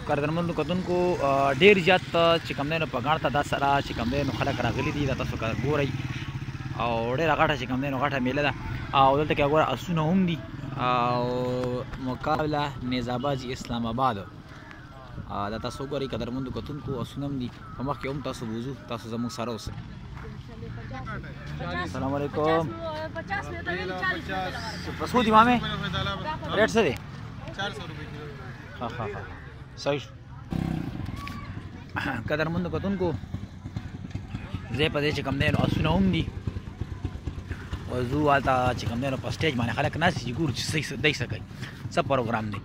قدرمنو کتونکو ډیر زیات چې کوم دی نو په ګاڼ ته دا سره چې کوم دی نو خلک راغلي دي دا تاسو ګورئ او ډېره غټه چې کوم دی نو غټه میله ده او دلته کې ګوره اسونه هم دي او مقابله نیزابازي اسلام آباد دا تاسو ګورئ قدرمنو کتونکو اسونه هم دي په مخکې هم تاسو بوزو تاسو زموږ سره اوسئ. السلام علیکم. 50 سو دي مامې ریټ څه دی؟ 400 روپے کیلو. ها ها ها صحیح. قدرمنو کتونکو زه په دې چې کوم دی نو اسونه هم دي او زو هلته چې کوم دی نو په سټیج باندې خلک ناست دي ګورو چې صحیح دی څه کوي څه پروګرام دی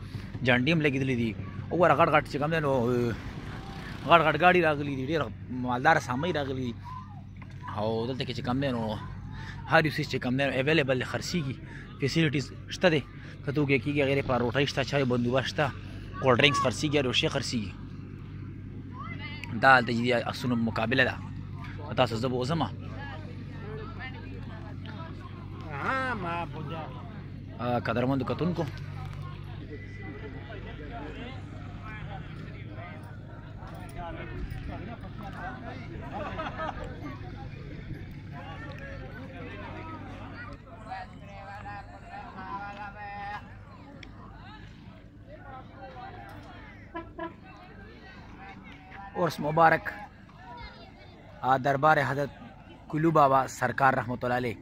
جنډې هم لګېدلې دي وګوره غټ غټ چې کوم دی نو غټ غټ ګاډي راغلي دي ډېر مالداره سامان راغلي دي او دلته کې چې کوم دی نو هر یو څیز چې کوم دی نو اویلیبل خرڅېږي فیسیلیټیز شته دی که ته وږی کېږي هغې لپاره روټۍ شته چای بندوبست شته کولډ ډرنکس خرڅېږي هر یو شی خرڅېږي دا هلته چې اسونو مقابله ده تاسو زه به وځم قدرمندو کتونکو عرس مبارک دربار حضرت کلو بابا سرکار رحمت الله علیه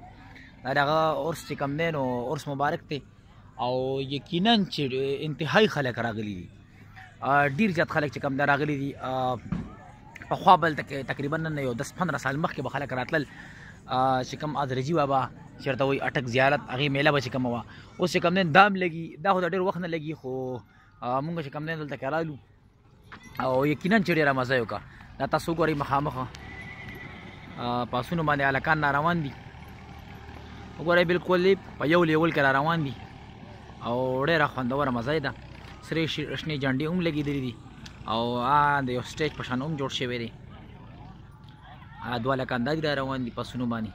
دا دغه عرس چې کوم دی نو عرس مبارک دی او یقینا چې انتهایی خلک راغلي دي ډېر زیات خلک چې کوم دی راغلي دي پخوا بل تقریبا نن یو 10-15 سال مخکې به خلک راتلل چې کوم ادرجي بابا چېرته وایي اټک زیارت هغې میله به چې کومه وه اوس چې کوم دی دام لګي دا خو د ډېر وخت نه لګي خو مونږ چې کوم دی دلته کې رالو او یقینا چې ډېره مزه یې وکړه دا تاسو وګورئ مخامخه پاسونو باندې هلکان راروان دي وګورئ بلکل په یو لیول کې راروان دي او ډېره خوندوره مزه یې ده سرې شنې جنډې هم لګېدلې دي او د یو سټیج په شان هم جوړ شوی دی دوه هلکان دا دي راروان دي پاسونو باندې